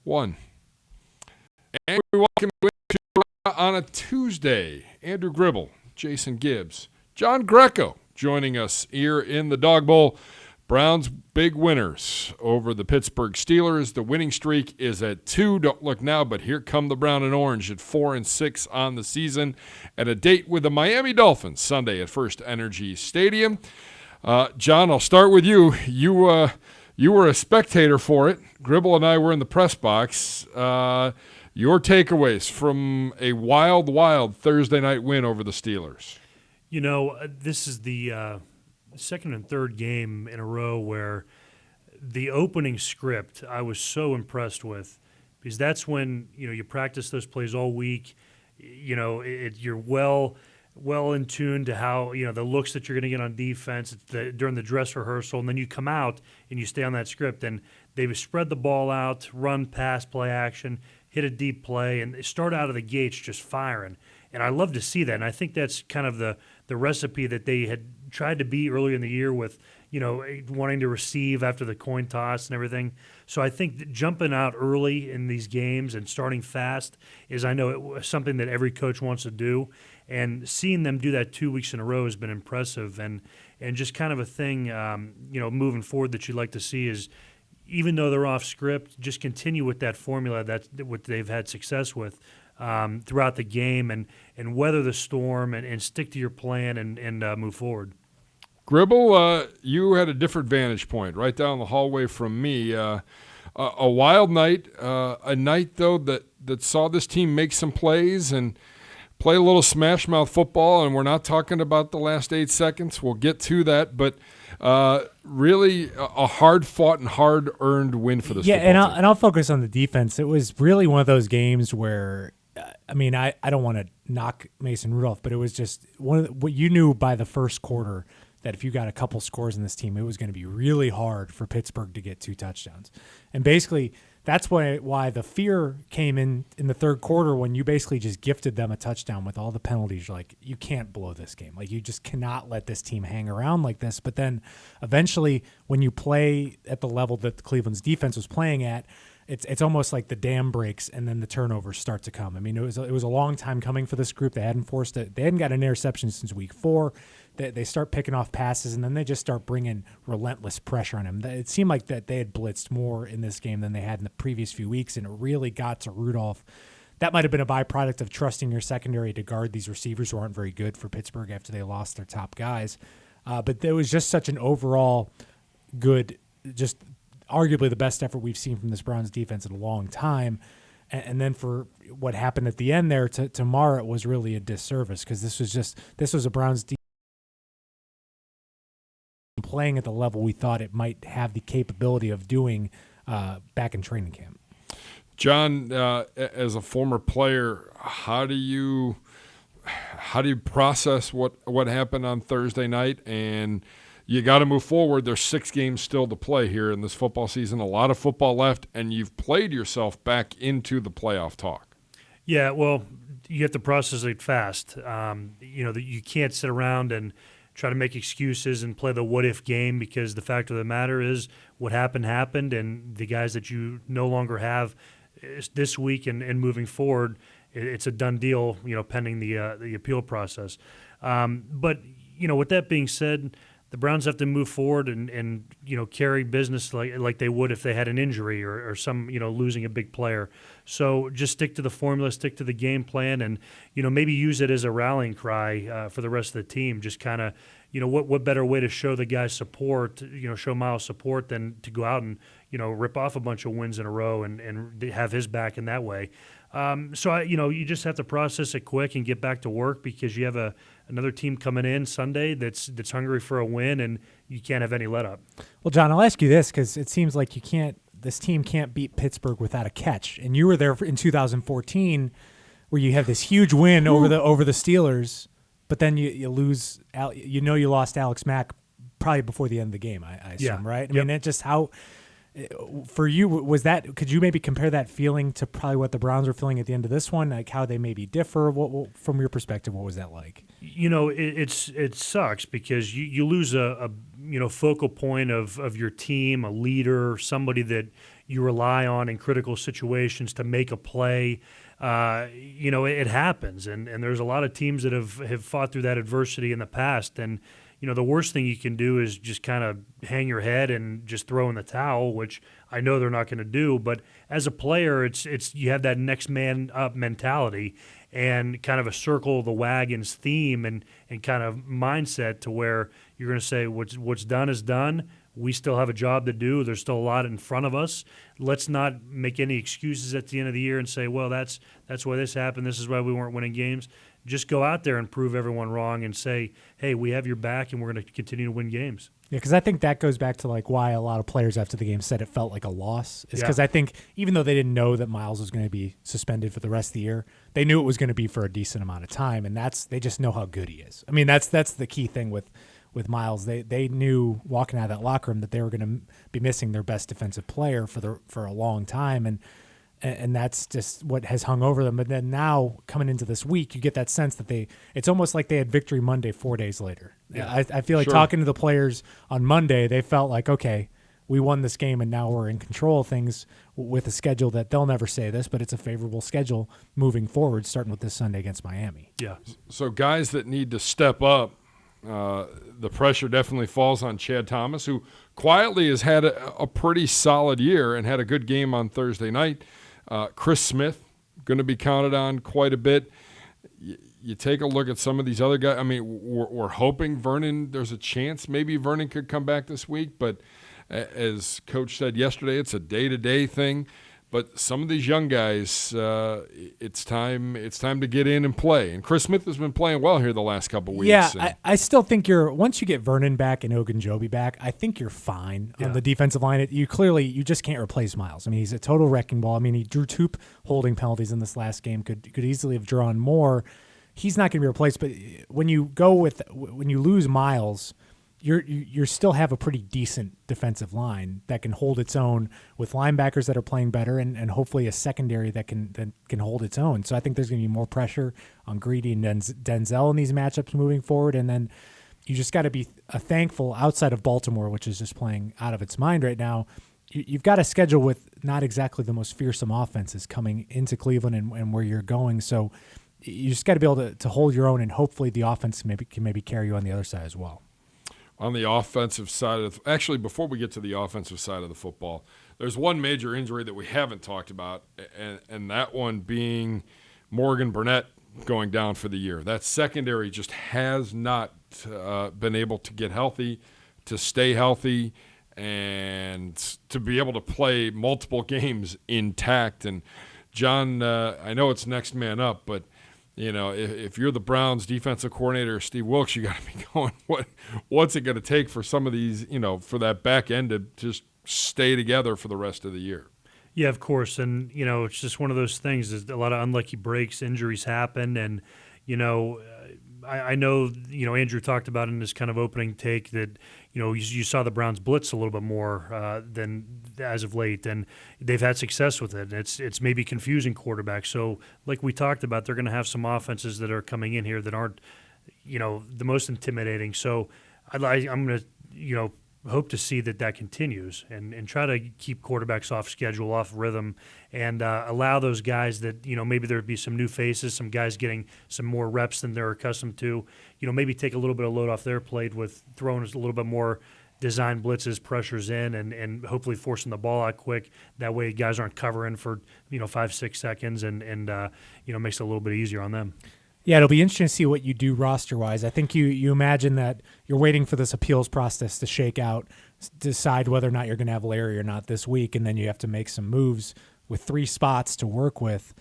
1. And we welcome you on a Tuesday. Andrew Gribble, Jason Gibbs, John Greco joining us here in the Dog Bowl. Browns big winners over the Pittsburgh Steelers. The winning streak is at 2. Don't look now, but here come the Brown and Orange at 4-6 on the season, at a date with the Miami Dolphins Sunday at First Energy Stadium. John, I'll start with you. You were a spectator for it. Gribble and I were in the press box. Your takeaways from a wild Thursday night win over the Steelers. You know, this is the second and third game in a row where the opening script I was so impressed with, because that's when, you practice those plays all week. You're well in tune to how, the looks that you're going to get on defense during the dress rehearsal, and then you come out and you stay on that script, and they've spread the ball out, run, pass, play action, hit a deep play, and they start out of the gates just firing. And I love to see that, and I think that's kind of the recipe that they had tried to be earlier in the year with, wanting to receive after the coin toss and everything. So I think that jumping out early in these games and starting fast is, I know, it was something that every coach wants to do. And seeing them do that 2 weeks in a row has been impressive. And just kind of a thing, moving forward that you'd like to see is, even though they're off script, just continue with that formula that's what they've had success with throughout the game, and weather the storm and stick to your plan and move forward. Gribble, you had a different vantage point right down the hallway from me. A wild night, a night, though, that saw this team make some plays and play a little smash-mouth football, and we're not talking about the last 8 seconds. We'll get to that, but really a hard-fought and hard-earned win for this football team. And I'll focus on the defense. It was really one of those games where, I don't want to knock Mason Rudolph, but it was just what you knew by the first quarter, that if you got a couple scores in this team, it was going to be really hard for Pittsburgh to get 2 touchdowns. And basically, that's why the fear came in the third quarter, when you basically just gifted them a touchdown with all the penalties. You're like, you can't blow this game. Like, you just cannot let this team hang around like this. But then eventually, when you play at the level that Cleveland's defense was playing at, it's almost like the dam breaks and then the turnovers start to come. It was a long time coming for this group. They hadn't forced it. They hadn't got an interception since week 4. They start picking off passes, and then they just start bringing relentless pressure on him. It seemed like that they had blitzed more in this game than they had in the previous few weeks, and it really got to Rudolph. That might have been a byproduct of trusting your secondary to guard these receivers who aren't very good for Pittsburgh after they lost their top guys. But there was just such an overall good, just arguably the best effort we've seen from this Browns defense in a long time. And then for what happened at the end there to Mara, it was really a disservice, because this was a Browns defense playing at the level we thought it might have the capability of doing back in training camp. John, as a former player, how do you process what happened on Thursday night? And you got to move forward. There's 6 games still to play here in this football season, a lot of football left, and you've played yourself back into the playoff talk. Yeah, well, you have to process it fast. You can't sit around and try to make excuses and play the what-if game, because the fact of the matter is what happened, and the guys that you no longer have this week and moving forward, it's a done deal, pending the appeal process. But, with that being said, the Browns have to move forward and carry business like they would if they had an injury or some, losing a big player. So just stick to the formula, stick to the game plan, and, maybe use it as a rallying cry for the rest of the team. Just kind of, what better way to show the guys support, show Myles support than to go out and, rip off a bunch of wins in a row and have his back in that way. So you just have to process it quick and get back to work, because you have another team coming in Sunday that's hungry for a win, and you can't have any let up. Well, John, I'll ask you this, because it seems like this team can't beat Pittsburgh without a catch. And you were there in 2014, where you have this huge win over the Steelers, but then you lose. You lost Alex Mack probably before the end of the game. I assume, right? I mean, it just how. For you, was that? Could you maybe compare that feeling to probably what the Browns are feeling at the end of this one? Like how they maybe differ? What from your perspective, what was that like? It sucks, because you lose a focal point of your team, a leader, somebody that you rely on in critical situations to make a play. It happens, and there's a lot of teams that have fought through that adversity in the past, and the worst thing you can do is just kind of hang your head and just throw in the towel, which I know they're not going to do. But as a player, it's you have that next man up mentality and kind of a circle the wagons theme and kind of mindset to where you're going to say what's done is done. We still have a job to do. There's still a lot in front of us. Let's not make any excuses at the end of the year and say, well, that's why this happened. This is why we weren't winning games. Just go out there and prove everyone wrong and say, hey, we have your back and we're going to continue to win games. Yeah, because I think that goes back to like why a lot of players after the game said it felt like a loss. Is because I think even though they didn't know that Myles was going to be suspended for the rest of the year, they knew it was going to be for a decent amount of time, and they just know how good he is. I mean, that's the key thing with Myles. They knew walking out of that locker room that they were going to be missing their best defensive player for a long time, and that's just what has hung over them. But then now coming into this week, you get that sense that it's almost like they had victory Monday 4 days later. Yeah. I feel like talking to the players on Monday, they felt like, okay, we won this game and now we're in control of things with a schedule that they'll never say this, but it's a favorable schedule moving forward, starting with this Sunday against Miami. Yeah. So guys that need to step up, the pressure definitely falls on Chad Thomas, who quietly has had a pretty solid year and had a good game on Thursday night. Chris Smith, going to be counted on quite a bit. You take a look at some of these other guys. I mean, we're hoping Vernon, there's a chance maybe Vernon could come back this week, but as Coach said yesterday, it's a day-to-day thing. But some of these young guys, it's time to get in and play. And Chris Smith has been playing well here the last couple weeks. Yeah, I still think once you get Vernon back and Ogunjobi back, I think you're fine on the defensive line. You just can't replace Myles. I mean, he's a total wrecking ball. I mean, he drew 2 holding penalties in this last game. Could easily have drawn more. He's not going to be replaced. But when you lose Myles, you still have a pretty decent defensive line that can hold its own with linebackers that are playing better and hopefully a secondary that can hold its own. So I think there's going to be more pressure on Greedy and Denzel in these matchups moving forward. And then you just got to be thankful outside of Baltimore, which is just playing out of its mind right now. You've got a schedule with not exactly the most fearsome offenses coming into Cleveland and where you're going. So you just got to be able to hold your own, and hopefully the offense can carry you on the other side as well. On the offensive side actually, before we get to the offensive side of the football, there's one major injury that we haven't talked about, and that one being Morgan Burnett going down for the year. That secondary just has not been able to get healthy, to stay healthy, and to be able to play multiple games intact. And John, I know it's next man up, but if you're the Browns defensive coordinator, Steve Wilks, you got to be going, what's it going to take for some of these, for that back end to just stay together for the rest of the year? Yeah, of course. And, it's just one of those things. There's a lot of unlucky breaks, injuries happen. And, I know, Andrew talked about in this kind of opening take that, you saw the Browns blitz a little bit more than as of late, and they've had success with it. It's maybe confusing quarterbacks. So like we talked about, they're going to have some offenses that are coming in here that aren't, the most intimidating. So I'm going to, hope to see that continues and try to keep quarterbacks off schedule, off rhythm, and allow those guys that, maybe there'd be some new faces, some guys getting some more reps than they're accustomed to, maybe take a little bit of load off their plate with throwing a little bit more design blitzes, pressures in, and hopefully forcing the ball out quick. That way guys aren't covering for, 5-6 seconds and makes it a little bit easier on them. Yeah, it'll be interesting to see what you do roster-wise. I think you imagine that you're waiting for this appeals process to shake out, decide whether or not you're going to have Larry or not this week, and then you have to make some moves with 3 spots to work with.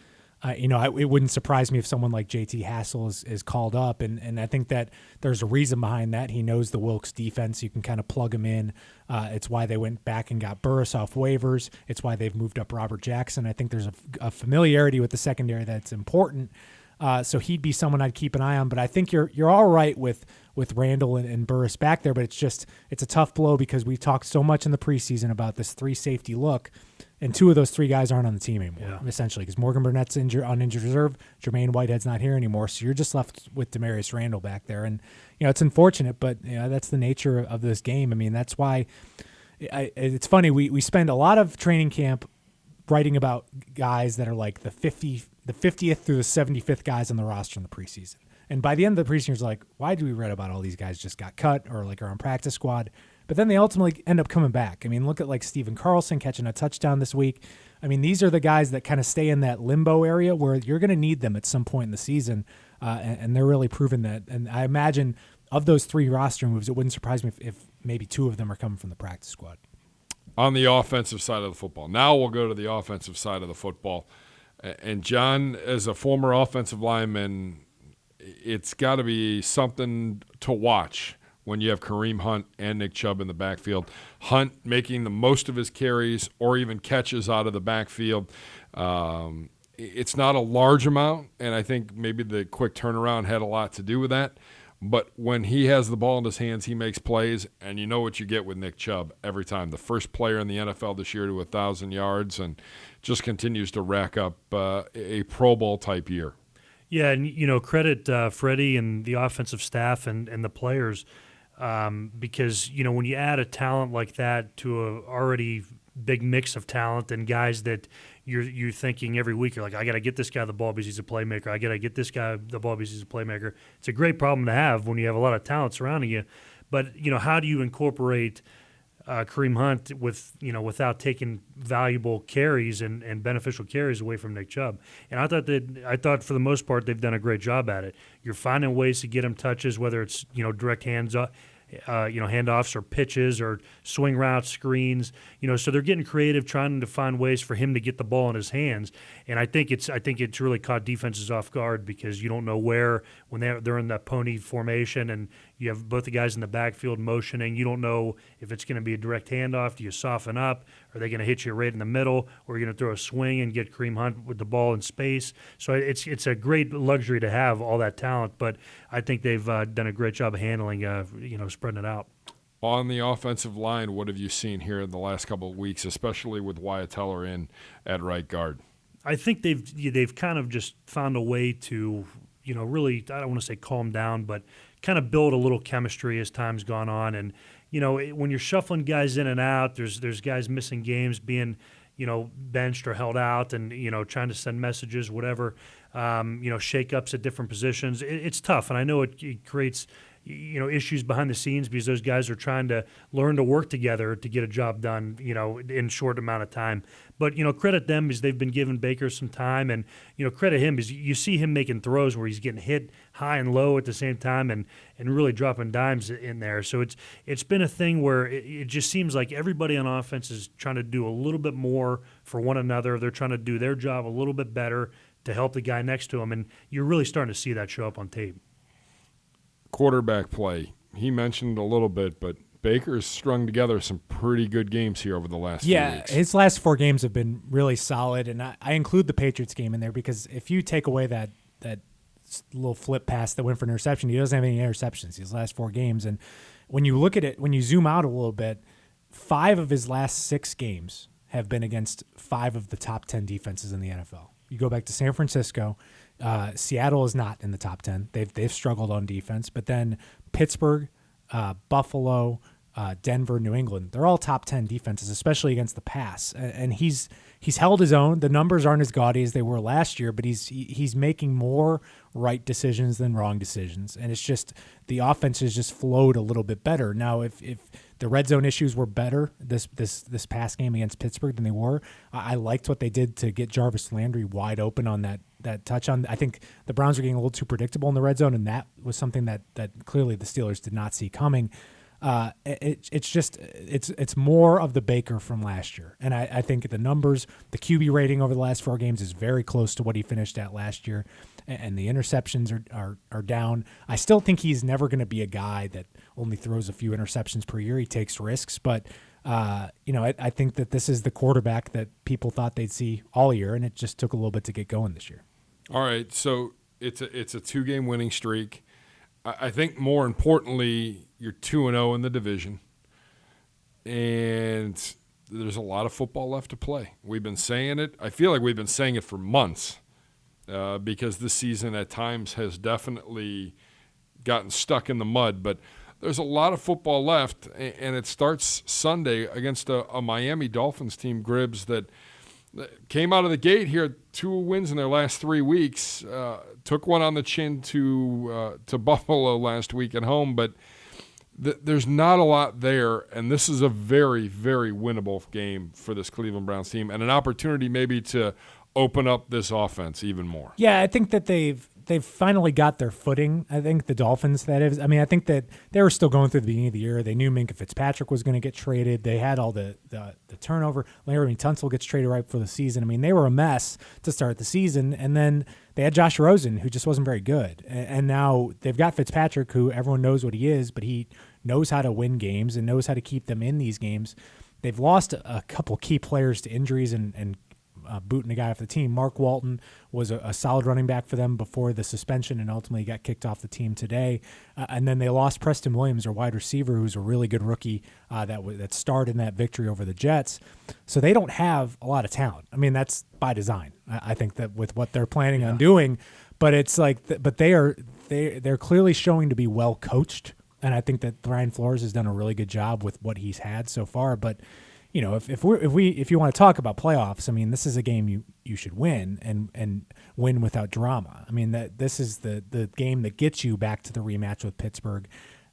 It wouldn't surprise me if someone like JT Hassel is called up, and I think that there's a reason behind that. He knows the Wilkes defense. You can kind of plug him in. It's why they went back and got Burris off waivers. It's why they've moved up Robert Jackson. I think there's a familiarity with the secondary that's important. So he'd be someone I'd keep an eye on. But I think you're all right with Randall and Burris back there. But it's a tough blow because we talked so much in the preseason about this 3 safety look, and 2 of those 3 guys aren't on the team anymore, essentially, because Morgan Burnett's on injured reserve, Jermaine Whitehead's not here anymore. So you're just left with Demarius Randall back there, and it's unfortunate, but that's the nature of this game. I mean, that's why It's funny. We spend a lot of training camp writing about guys that are like the 50th through the 75th guys on the roster in the preseason. And by the end of the preseason, it's like, why do we read about all these guys just got cut or like are on practice squad? But then they ultimately end up coming back. I mean, look at like Steven Carlson catching a touchdown this week. I mean, these are the guys that kind of stay in that limbo area where you're going to need them at some point in the season, and they're really proving that. And I imagine of those 3 roster moves, it wouldn't surprise me if maybe 2 of them are coming from the practice squad. On the offensive side of the football. Now we'll go to the offensive side of the football. And John, as a former offensive lineman, it's got to be something to watch when you have Kareem Hunt and Nick Chubb in the backfield. Hunt making the most of his carries or even catches out of the backfield. It's not a large amount, and I think maybe the quick turnaround had a lot to do with that. But when he has the ball in his hands, he makes plays, and you know what you get with Nick Chubb every time. The first player in the NFL this year to 1,000 yards and just continues to rack up a Pro Bowl-type year. Yeah, and, credit Freddie and the offensive staff and the players because, when you add a talent like that to a already big mix of talent and guys that you're thinking every week, you're like, I got to get this guy the ball because he's a playmaker. I got to get this guy the ball because he's a playmaker. It's a great problem to have when you have a lot of talent surrounding you. But, how do you incorporate Kareem Hunt without taking valuable carries and beneficial carries away from Nick Chubb? And I thought for the most part they've done a great job at it. You're finding ways to get him touches, whether it's direct handoffs or pitches or swing routes, screens. So they're getting creative, trying to find ways for him to get the ball in his hands. And I think it's really caught defenses off guard because you don't know where when they're in that pony formation and you have both the guys in the backfield motioning. You don't know if it's going to be a direct handoff. Do you soften up? Are they going to hit you right in the middle, or are you going to throw a swing and get Kareem Hunt with the ball in space? So it's a great luxury to have all that talent, but I think they've done a great job of handling, spreading it out. On the offensive line, what have you seen here in the last couple of weeks, especially with Wyatt Teller in at right guard? I think they've kind of just found a way to, really, I don't want to say calm down, but kind of build a little chemistry as time's gone on. And, when you're shuffling guys in and out, there's guys missing games, being, benched or held out and, trying to send messages, whatever, shakeups at different positions. It's tough. And I know it creates, issues behind the scenes because those guys are trying to learn to work together to get a job done, in short amount of time. But, credit them because they've been giving Baker some time, and, credit him because you see him making throws where he's getting hit high and low at the same time and really dropping dimes in there. So it's been a thing where it just seems like everybody on offense is trying to do a little bit more for one another. They're trying to do their job a little bit better to help the guy next to him, and you're really starting to see that show up on tape. Quarterback play. He mentioned a little bit, but Baker's strung together some pretty good games here over the last few weeks. Yeah, his last 4 games have been really solid, and I include the Patriots game in there because if you take away that little flip pass that went for an interception, he doesn't have any interceptions his last 4 games. And when you look at it, when you zoom out a little bit, 5 of his last 6 games have been against 5 of the top 10 defenses in the NFL. You go back to San Francisco. Seattle is not in the top 10. They've struggled on defense. But then Pittsburgh, Buffalo, Denver, New England, they're all top 10 defenses, especially against the pass. And he's held his own. The numbers aren't as gaudy as they were last year, but he's making more right decisions than wrong decisions. And it's just the offense has just flowed a little bit better. Now, if the red zone issues were better this past game against Pittsburgh than they were, I liked what they did to get Jarvis Landry wide open on that touchdown. I think the Browns were getting a little too predictable in the red zone, and that was something that clearly the Steelers did not see coming. It's more of the Baker from last year, and I think the numbers, the QB rating over the last 4 games is very close to what he finished at last year, and the interceptions are down. I still think he's never going to be a guy that only throws a few interceptions per year. He takes risks, but I think that this is the quarterback that people thought they'd see all year, and it just took a little bit to get going this year. All right, so it's a 2-game winning streak. I think more importantly, you're 2-0 in the division, and there's a lot of football left to play. We've been saying it. I feel like we've been saying it for months because this season at times has definitely gotten stuck in the mud. But there's a lot of football left, and it starts Sunday against a Miami Dolphins team, Gribbs, that came out of the gate here, 2 wins in their last 3 weeks. Took one on the chin to Buffalo last week at home, but there's not a lot there, and this is a very, very winnable game for this Cleveland Browns team, and an opportunity maybe to open up this offense even more. Yeah, I think that they've finally got their footing. I think the Dolphins, that is. I mean, I think that they were still going through the beginning of the year. They knew Minka Fitzpatrick was going to get traded. They had all the turnover. Larry Tunsil gets traded right before the season. I mean, they were a mess to start the season, and then they had Josh Rosen, who just wasn't very good. And now they've got Fitzpatrick, who everyone knows what he is, but he knows how to win games and knows how to keep them in these games. They've lost a couple key players to injuries and booting a guy off the team. Mark Walton was a solid running back for them before the suspension and ultimately got kicked off the team today. And then they lost Preston Williams, their wide receiver, who's a really good rookie that starred in that victory over the Jets. So they don't have a lot of talent. I mean, that's by design. I think that with what they're planning on doing, but it's like, but they're clearly showing to be well coached. And I think that Brian Flores has done a really good job with what he's had so far. But you know, if you want to talk about playoffs, I mean, this is a game you should win and win without drama. I mean, that this is the game that gets you back to the rematch with Pittsburgh,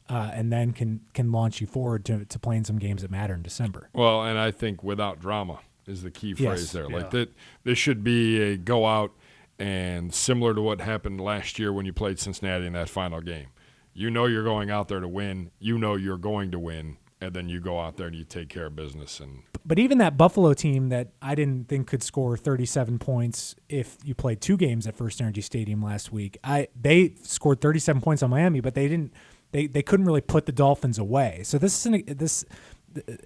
and then can launch you forward to playing some games that matter in December. Well, and I think without drama is the key phrase Yes. there. Yeah. Like that, this should be a go out, and similar to what happened last year when you played Cincinnati in that final game. You know you're going out there to win. You know you're going to win. And then you go out there and you take care of business. But even that Buffalo team that I didn't think could score 37 points if you played 2 games at First Energy Stadium last week, they scored 37 points on Miami, but they couldn't really put the Dolphins away. So this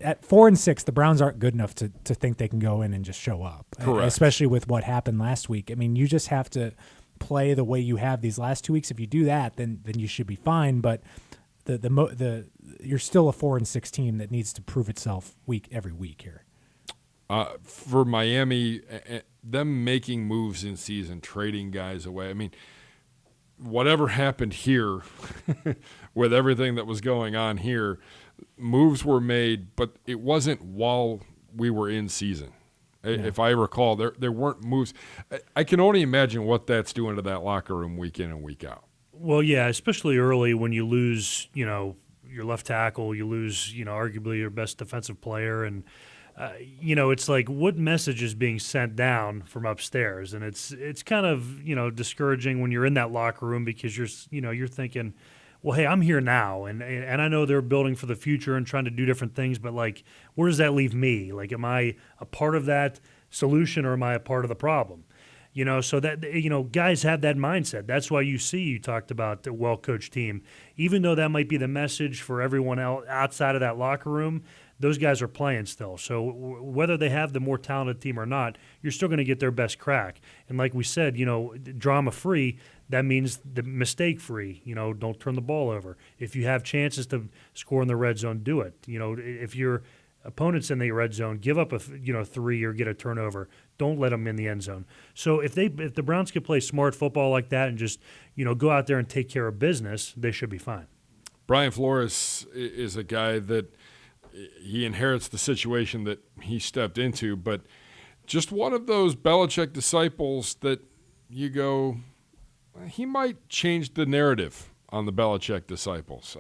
at 4-6, the Browns aren't good enough to think they can go in and just show up. Correct. Especially with what happened last week. I mean, you just have to play the way you have these last 2 weeks. If you do that, then you should be fine. But you're still a 4-6 team that needs to prove itself every week here. For Miami, them making moves in season, trading guys away. I mean, whatever happened here with everything that was going on here, moves were made, but it wasn't while we were in season. Yeah. If I recall, there weren't moves. I can only imagine what that's doing to that locker room week in and week out. Well, yeah, especially early when you lose, your left tackle, you lose, arguably your best defensive player, and it's like what message is being sent down from upstairs, and it's kind of discouraging when you're in that locker room because you're thinking, well, hey, I'm here now, and I know they're building for the future and trying to do different things, but like, where does that leave me? Like, am I a part of that solution or am I a part of the problem? So that, guys have that mindset. That's why you talked about the well-coached team. Even though that might be the message for everyone else outside of that locker room, those guys are playing still. So whether they have the more talented team or not, you're still going to get their best crack. And like we said, drama-free, that means the mistake-free. Don't turn the ball over. If you have chances to score in the red zone, do it. If your opponents in the red zone, give up a 3 or get a turnover. Don't let them in the end zone. So if the Browns could play smart football like that and just go out there and take care of business, they should be fine. Brian Flores is a guy that he inherits the situation that he stepped into, but just one of those Belichick disciples that you go, he might change the narrative on the Belichick disciples.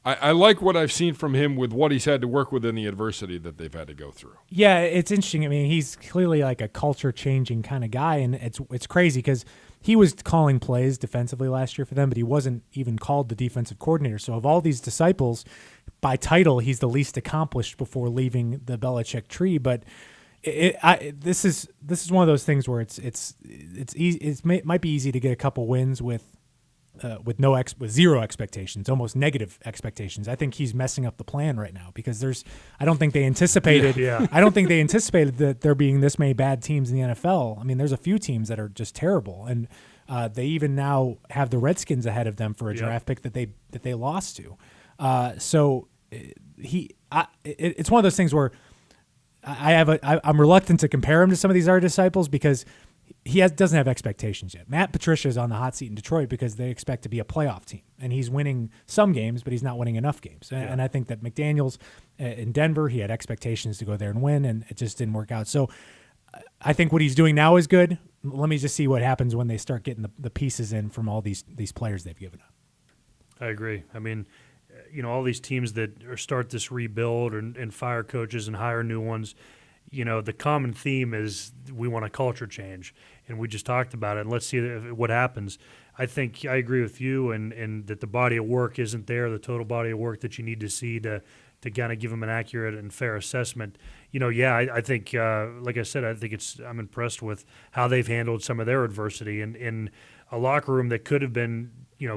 I like what I've seen from him with what he's had to work with in the adversity that they've had to go through. Yeah, it's interesting. I mean, he's clearly like a culture-changing kind of guy, and it's crazy because he was calling plays defensively last year for them, but he wasn't even called the defensive coordinator. So of all these disciples, by title, he's the least accomplished before leaving the Belichick tree. But this is one of those things where it's easy. It might be easy to get a couple wins with zero expectations, almost negative expectations. I think he's messing up the plan right now because I don't think they anticipated. Yeah. I don't think they anticipated that there being this many bad teams in the NFL. I mean, there's a few teams that are just terrible, and they even now have the Redskins ahead of them for a draft pick that they lost to. So it's one of those things where I'm reluctant to compare him to some of these other disciples because doesn't have expectations yet. Matt Patricia is on the hot seat in Detroit because they expect to be a playoff team, and he's winning some games, but he's not winning enough games. Yeah. And I think that McDaniels in Denver, he had expectations to go there and win, and it just didn't work out. So I think what he's doing now is good. Let me just see what happens when they start getting the pieces in from all these players they've given up. I agree. I mean, all these teams that start this rebuild and fire coaches and hire new ones, the common theme is we want a culture change, and we just talked about it. And let's see what happens. I think I agree with you, and that the body of work isn't there, the total body of work that you need to see to kind of give them an accurate and fair assessment. I think, like I said, I'm impressed with how they've handled some of their adversity in a locker room that could have been,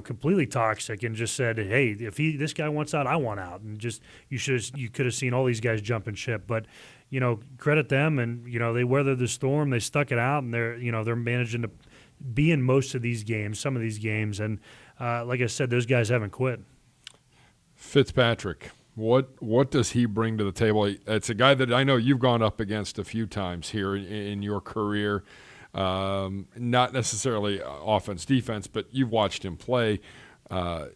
completely toxic, and just said, hey, if this guy wants out, I want out, and just you could have seen all these guys jumping ship, but. Credit them, and they weathered the storm. They stuck it out, and they're managing to be in most of these games, some of these games, and like I said, those guys haven't quit. Fitzpatrick, what does he bring to the table? It's a guy that I know you've gone up against a few times here in your career. Not necessarily offense, defense, but you've watched him play.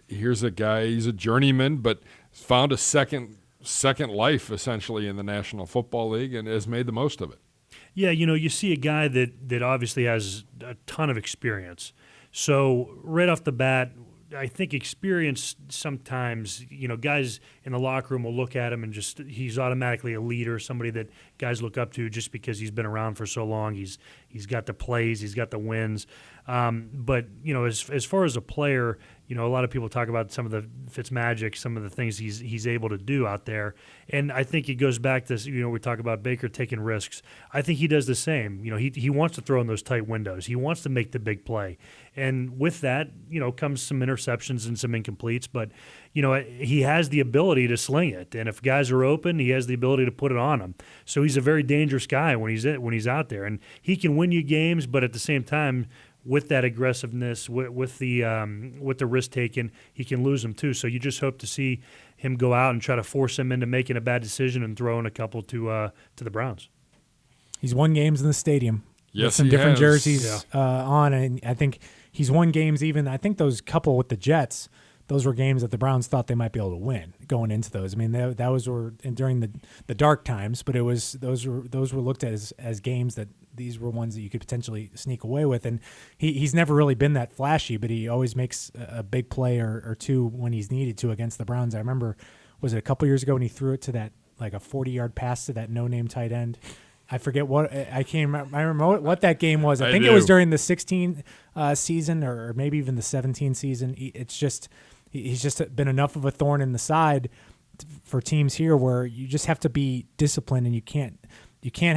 Here's a guy. He's a journeyman, but found a second life essentially in the National Football League and has made the most of it. Yeah, you see a guy that obviously has a ton of experience. So right off the bat, I think experience sometimes, guys in the locker room will look at him and just he's automatically a leader, somebody that guys look up to just because he's been around for so long. He's got the plays, he's got the wins. But as far as a player, a lot of people talk about some of the Fitzmagic, some of the things he's able to do out there, and I think it goes back to we talk about Baker taking risks. I think he does the same. He wants to throw in those tight windows. He wants to make the big play, and with that, comes some interceptions and some incompletes. But he has the ability to sling it, and if guys are open, he has the ability to put it on them. So he's a very dangerous guy when he's out there, and he can win you games, but at the same time, with that aggressiveness, with the risk taken, he can lose them too. So you just hope to see him go out and try to force him into making a bad decision and throwing a couple to the Browns. He's won games in the stadium. Yes, with some different jerseys on, and I think he's won games even. I think those couple with the Jets, those were games that the Browns thought they might be able to win going into those. I mean, that was during the dark times, but those were looked at as games that these were ones that you could potentially sneak away with. And he's never really been that flashy, but he always makes a big play or two when he's needed to against the Browns. I remember, was it a couple years ago when he threw it to that like a 40-yard pass to that no-name tight end? I forget what I can't remember. I remember what that game was. I think it was during the 16 season or maybe even the 17 season. It's just he's just been enough of a thorn in the side for teams here where you just have to be disciplined, and you can't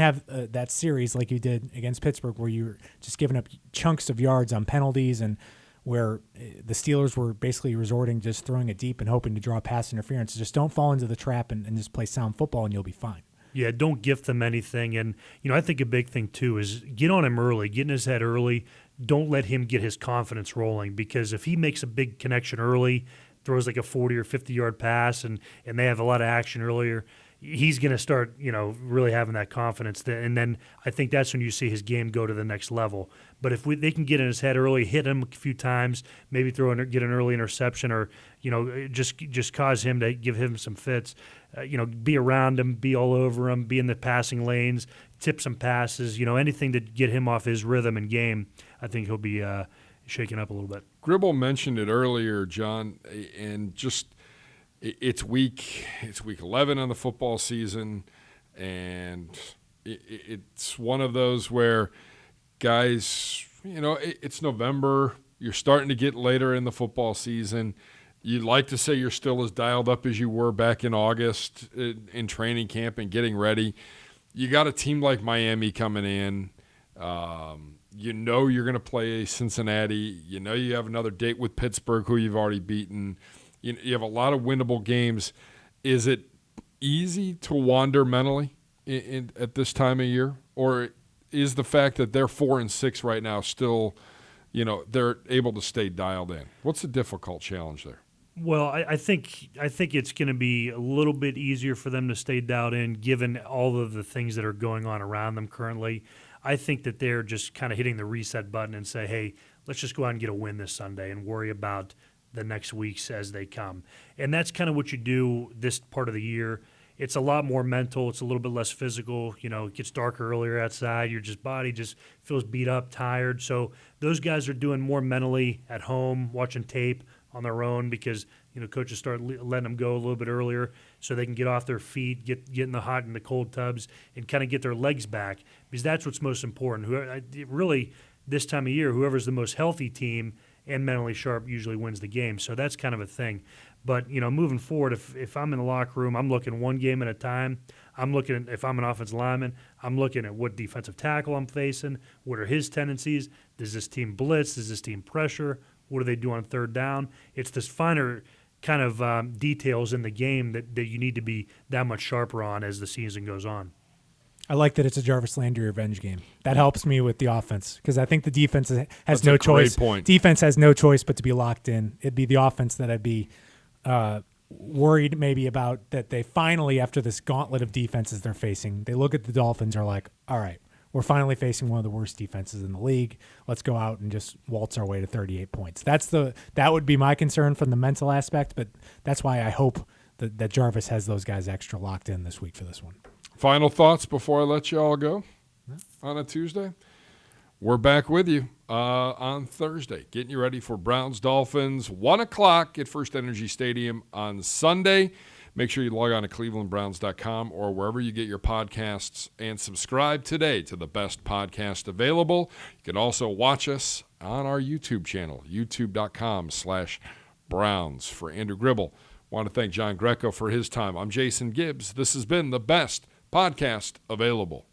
have that series like you did against Pittsburgh where you're just giving up chunks of yards on penalties, and where the Steelers were basically resorting just throwing it deep and hoping to draw pass interference. Just don't fall into the trap and just play sound football, and you'll be fine. Yeah, don't gift them anything. And, I think a big thing, too, is get on him early, get in his head early. Don't let him get his confidence rolling, because if he makes a big connection early, throws like a 40 or 50-yard pass, and they have a lot of action earlier, he's going to start, really having that confidence. And then I think that's when you see his game go to the next level. But if they can get in his head early, hit him a few times, maybe get an early interception, or, just cause him to give him some fits, be around him, be all over him, be in the passing lanes, tip some passes, anything to get him off his rhythm and game, I think he'll be shaken up a little bit. Gribble mentioned it earlier, John, and just it's week 11 on the football season, and it's one of those where guys, it's November, you're starting to get later in the football season. You'd like to say you're still as dialed up as you were back in August in training camp and getting ready. You got a team like Miami coming in. You're going to play Cincinnati. You have another date with Pittsburgh, who you've already beaten. You have a lot of winnable games. Is it easy to wander mentally at this time of year? Or is the fact that they're 4-6 right now still, they're able to stay dialed in? What's the difficult challenge there? Well, I think it's going to be a little bit easier for them to stay dialed in, given all of the things that are going on around them currently. I think that they're just kind of hitting the reset button and say, hey, let's just go out and get a win this Sunday and worry about the next weeks as they come. And that's kind of what you do this part of the year. It's a lot more mental. It's a little bit less physical. It gets darker earlier outside. Your body just feels beat up, tired. So those guys are doing more mentally at home, watching tape on their own because, coaches start letting them go a little bit earlier so they can get off their feet, get in the hot and the cold tubs, and kind of get their legs back because that's what's most important. Really, this time of year, whoever's the most healthy team and mentally sharp usually wins the game. So that's kind of a thing. But, moving forward, if I'm in the locker room, I'm looking one game at a time. I'm looking at, if I'm an offensive lineman, I'm looking at what defensive tackle I'm facing, what are his tendencies, does this team blitz, does this team pressure, what do they do on third down? It's this finer kind of details in the game that you need to be that much sharper on as the season goes on. I like that it's a Jarvis Landry revenge game. That helps me with the offense because I think the defense has That's no a choice. great point. Defense has no choice but to be locked in. It'd be the offense that I'd be worried maybe about that they finally, after this gauntlet of defenses they're facing, they look at the Dolphins are like, all right, we're finally facing one of the worst defenses in the league. Let's go out and just waltz our way to 38 points. That would be my concern from the mental aspect, but that's why I hope that Jarvis has those guys extra locked in this week for this one. Final thoughts before I let you all go on a Tuesday? We're back with you on Thursday, getting you ready for Browns Dolphins, 1 o'clock at First Energy Stadium on Sunday. Make sure you log on to clevelandbrowns.com or wherever you get your podcasts and subscribe today to the best podcast available. You can also watch us on our YouTube channel, youtube.com/Browns. For Andrew Gribble, want to thank John Greco for his time. I'm Jason Gibbs. This has been the best podcast available.